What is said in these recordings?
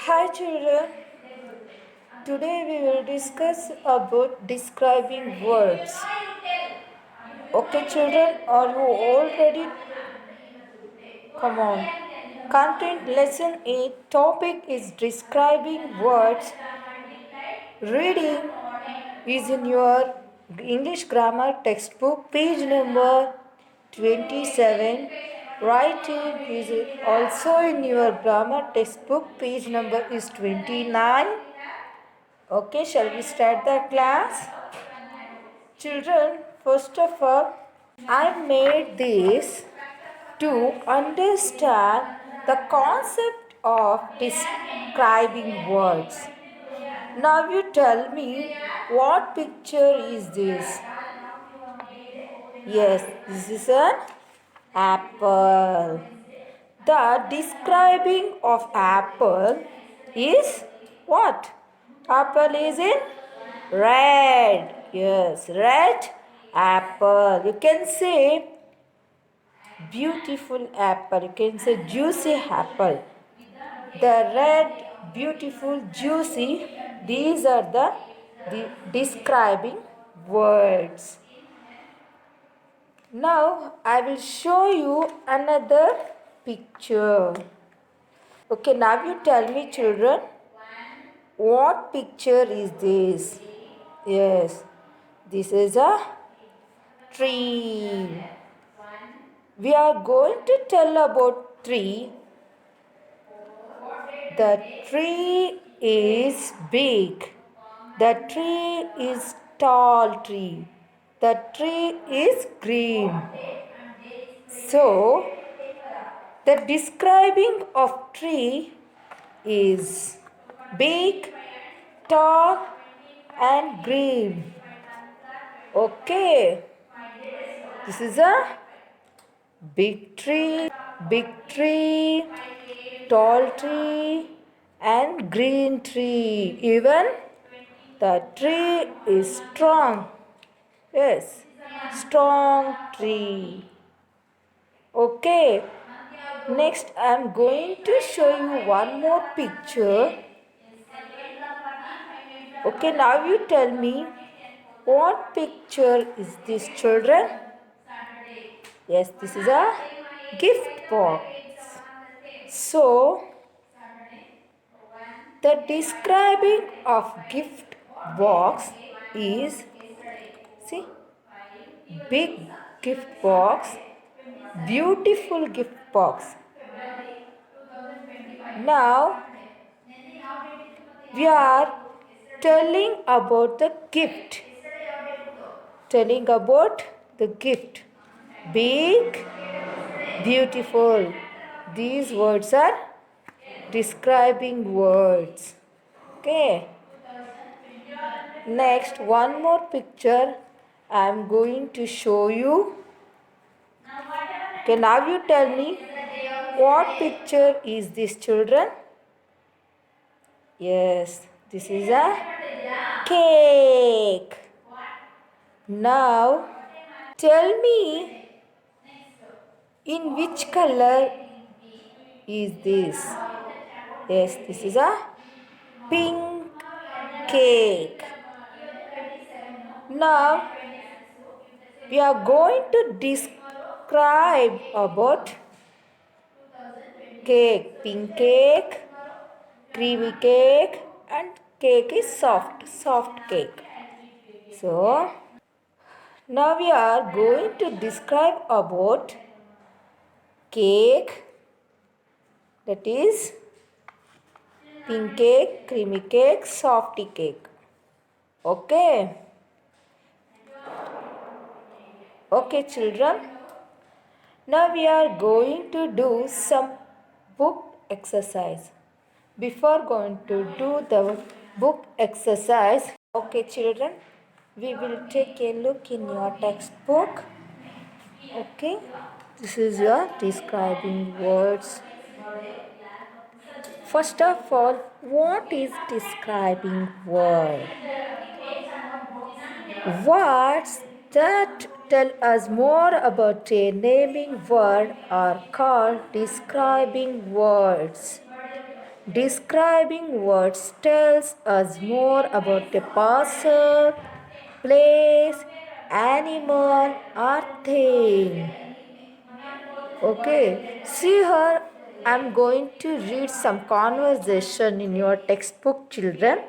Hi children, today we will discuss about describing words. Okay children, are you all ready? Come on. Content lesson 8 topic is describing words. Reading is in your English grammar textbook page number 27. Writing is also in your grammar textbook page number is 29. Okay, shall we start the class? Children, first of all, I made this to understand the concept of describing words. Now you tell me what picture is this? Yes, this is an apple. The describing of apple is what? Apple is in red. Yes, red apple. You can say beautiful apple. You can say juicy apple. The red, beautiful, juicy. These are the describing words. Now I will show you another picture. Okay, now you tell me children, what picture is this? Yes, this is a tree. We are going to tell about tree. The tree is big. The tree is tall tree. The tree is green. So, the describing of tree is big, tall and green. Okay. This is a big tree, tall tree and green tree. Even the tree is strong. Yes, strong tree. Okay. Next, I am going to show you one more picture. Okay, now you tell me what picture is this, children? Yes, this is a gift box. So, the describing of gift box is, see, big gift box, beautiful gift box. Now, we are telling about the gift. Telling about the gift. Big, beautiful. These words are describing words. Okay. Next, one more picture I am going to show you. Okay, now you tell me what picture is this, children? Yes, this is a cake. Now, tell me in which color is this? Yes, this is a pink cake. Now, we are going to describe about cake. Pink cake, creamy cake and cake is soft cake. So, now we are going to describe about cake, that is pink cake, creamy cake, softy cake. Okay. Okay children. Now we are going to do some book exercise. Before going to do the book exercise, okay children, we will take a look in your textbook. Okay, this is your describing words. First of all, what is describing word? Words that tell us more about a naming word are called describing words. Describing words tells us more about a person, place, animal, or thing. Okay, see here, I'm going to read some conversation in your textbook, children.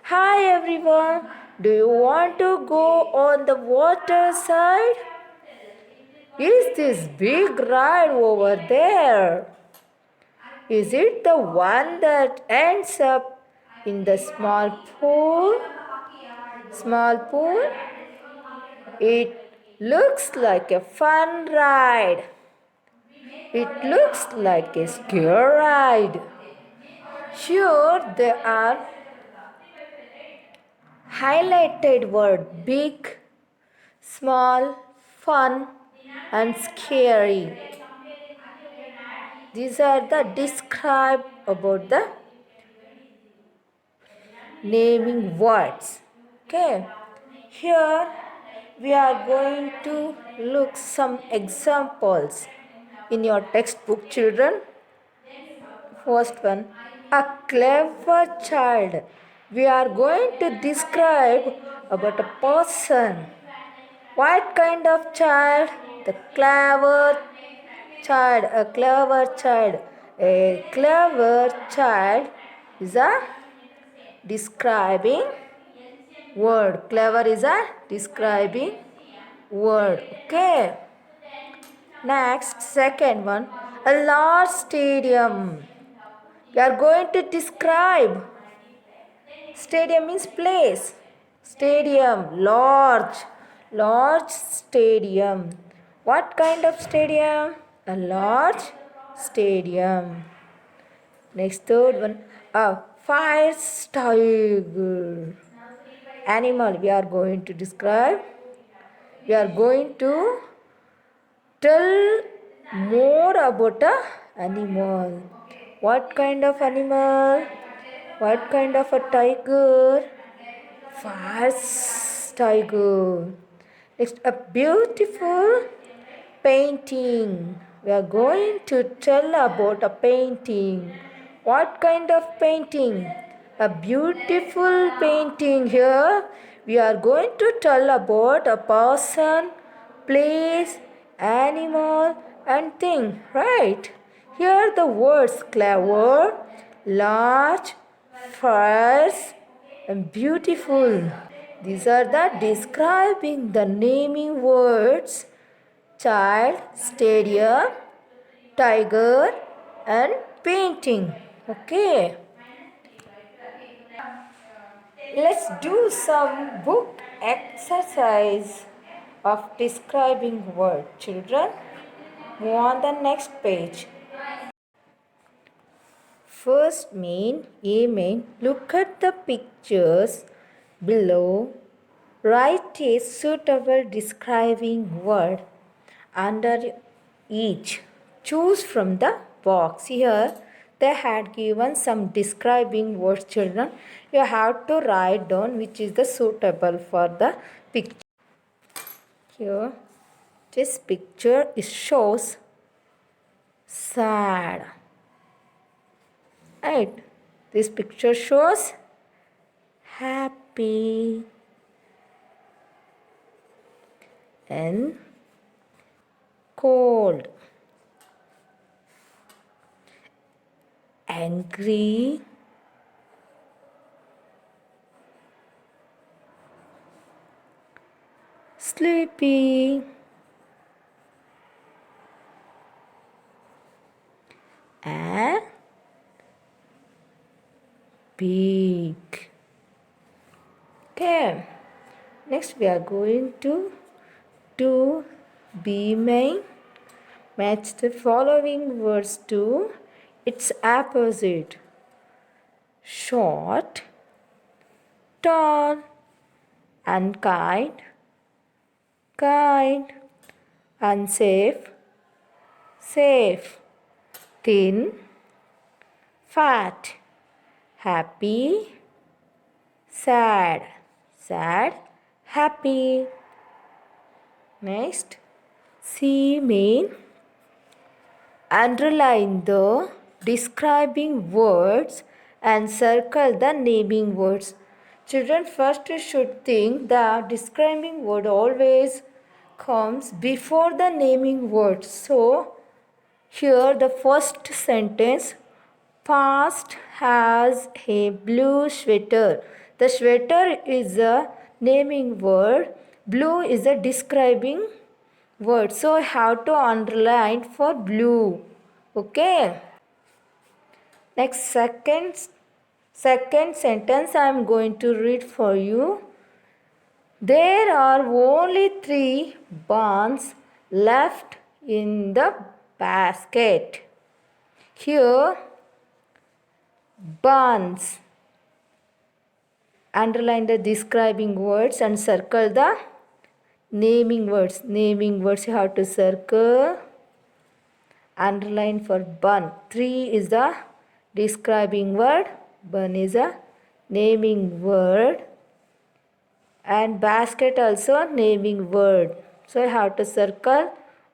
Hi everyone, do you want to go on the water side? Is this big ride over there? Is it the one that ends up in the small pool? Small pool? It looks like a fun ride. It looks like a scare ride. Here they are highlighted word big, small, fun and scary. These are the describe about the naming words. Okay. Here we are going to look some examples in your textbook, children. First one, a clever child. We are going to describe about a person. What kind of child? The clever child. A clever child. A clever child is a describing word. Clever is a describing word. Okay. Next, second one, a large stadium. We are going to describe. Stadium means place. Stadium, large. Large stadium. What kind of stadium? A large stadium. Next, third one, a fire tiger. Animal we are going to describe. We are going to tell more about a animal. What kind of animal? What kind of a tiger? Fast tiger. Next, a beautiful painting. We are going to tell about a painting. What kind of painting? A beautiful painting. Here we are going to tell about a person, place, animal and thing. Right? Here the words clever, large, fierce and beautiful. These are the describing the naming words child, stadium, tiger and painting. Okay. Let's do some book exercise of describing word. Children, move on the next page. First main, A main, look at the pictures below. Write a suitable describing word under each. Choose from the box. Here they had given some describing words, children. You have to write down which is the suitable for the picture. Here this picture shows sad. Right. This picture shows happy and cold, angry, sleepy, and big. Okay. Next we are going to do B main. Match the following words to its opposite. Short, tall, unkind, kind, unsafe, safe, thin, fat, happy, sad, sad, happy. Next, C main. Underline the describing words and circle the naming words. Children, first you should think the describing word always comes before the naming word. So, here the first sentence, past has a blue sweater. The sweater is a naming word, blue is a describing word. So I have to underline for blue. Okay. Next second sentence I am going to read for you. There are only 3 buns left in the basket. Here, buns. Underline the describing words and circle the naming words. Naming words you have to circle. Underline for bun. 3 is the describing word. Bun is a naming word. And basket also naming word. So you have to circle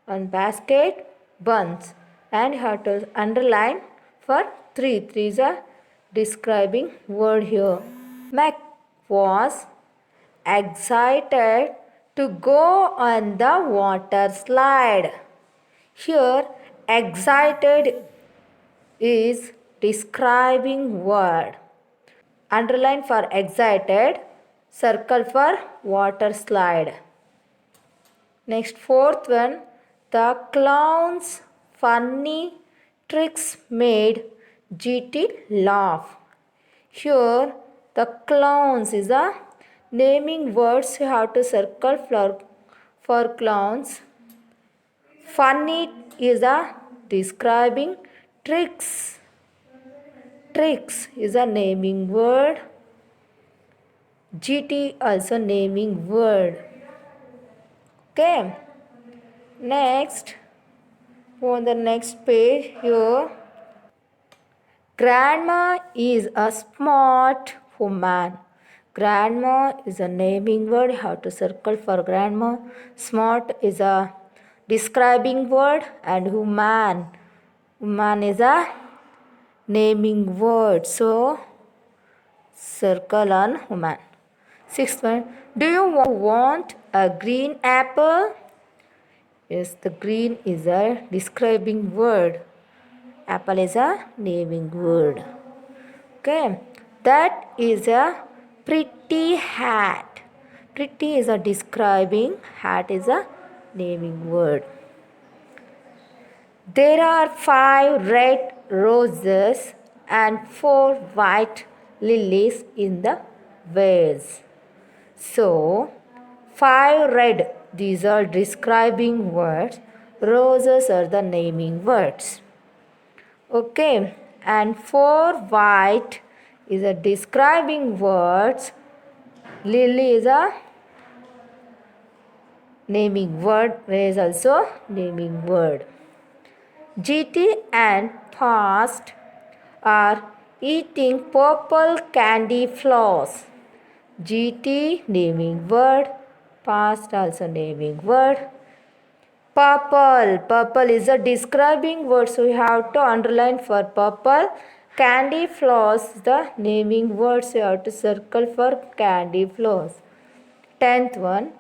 on basket, buns. And you have to underline for 3. 3 is a describing word here. Mac was excited to go on the water slide. Here, excited is describing word. Underline for excited, circle for water slide. Next, fourth one, the clown's funny tricks made GT laugh. Here, the clowns is a naming words you have to circle for clowns. Funny is a describing tricks. Tricks is a naming word. GT also naming word. Okay. Next, on the next page here. Grandma is a smart woman. Grandma is a naming word. You have to circle for grandma. Smart is a describing word. And woman. Woman is a naming word. So, circle on woman. Sixth one. Do you want a green apple? Yes, the green is a describing word. Apple is a naming word. Okay. That is a pretty hat. Pretty is a describing. Hat is a naming word. There are 5 red roses and 4 white lilies in the vase. So, 5 red, these are describing words. Roses are the naming words. Okay, and 4 white is a describing words. Lily is a naming word. Ray is also naming word. GT and Past are eating purple candy floss. GT naming word. Past also naming word. Purple. Purple is a describing word. So you have to underline for purple. Candy floss is the naming word. So you have to circle for candy floss. 10th one.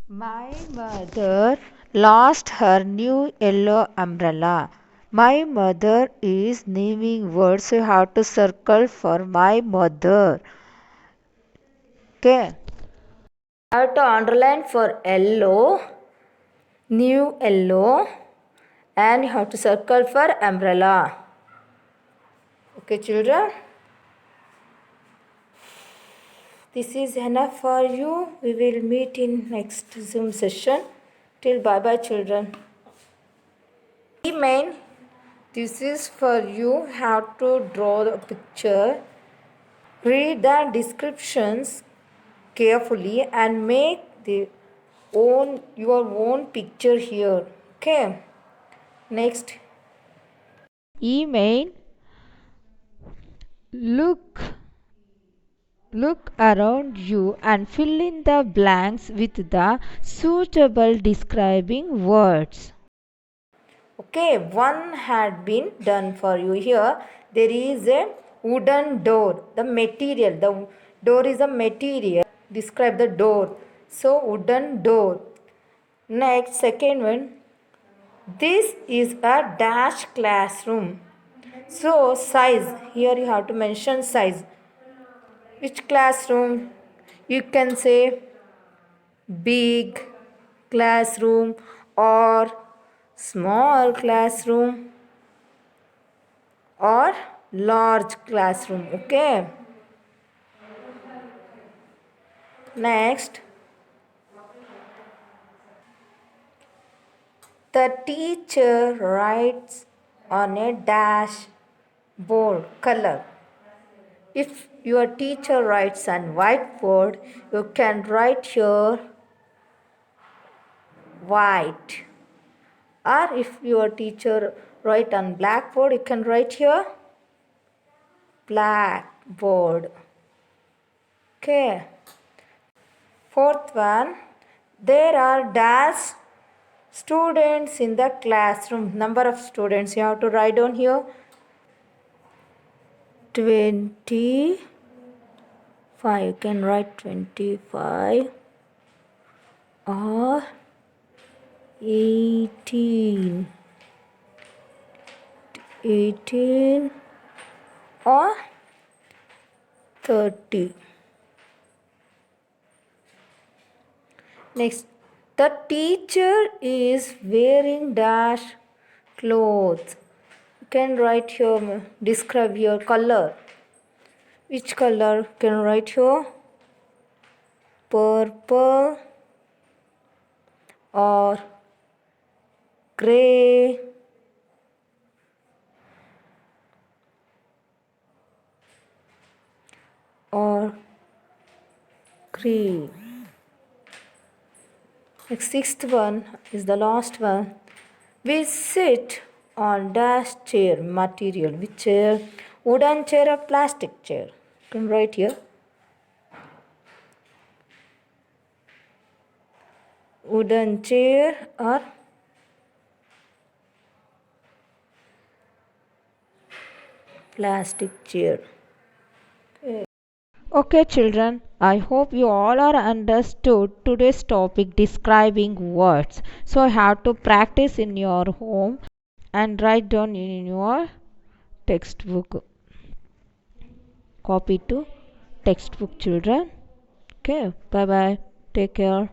My mother lost her new yellow umbrella. My mother is naming word. So you have to circle for my mother. Okay. I have to underline for yellow. New yellow, and you have to circle for umbrella. Okay, children, this is enough for you. We will meet in next Zoom session. Till bye bye, children. Main, this is for you. Have to draw the picture, read the descriptions carefully and make your own picture here. Okay. Next. Email. Look around you and fill in the blanks with the suitable describing words. Okay, one had been done for you. Here there is a wooden door. The material, the door is a material. Describe the door. So wooden door. Next, second one. This is a dash classroom. So size. Here you have to mention size. Which classroom? You can say big classroom or small classroom or large classroom. Okay. Next, the teacher writes on a dash board color. If your teacher writes on whiteboard, you can write here white. Or if your teacher write on blackboard, you can write here blackboard. Okay. Fourth one, there are dash students in the classroom. Number of students you have to write down here. 25. You can write 25 or 18. 18 or 30. Next, the teacher is wearing dash clothes. You can write here, describe your color. Which color can write here? Purple or gray or green. Next, sixth one is the last one. We sit on dash chair material. Which chair? Wooden chair or plastic chair? You can write here. Wooden chair or plastic chair. Okay, children, I hope you all are understood today's topic describing words. So, you have to practice in your home and write down in your textbook. Copy to textbook, children. Okay, bye bye. Take care.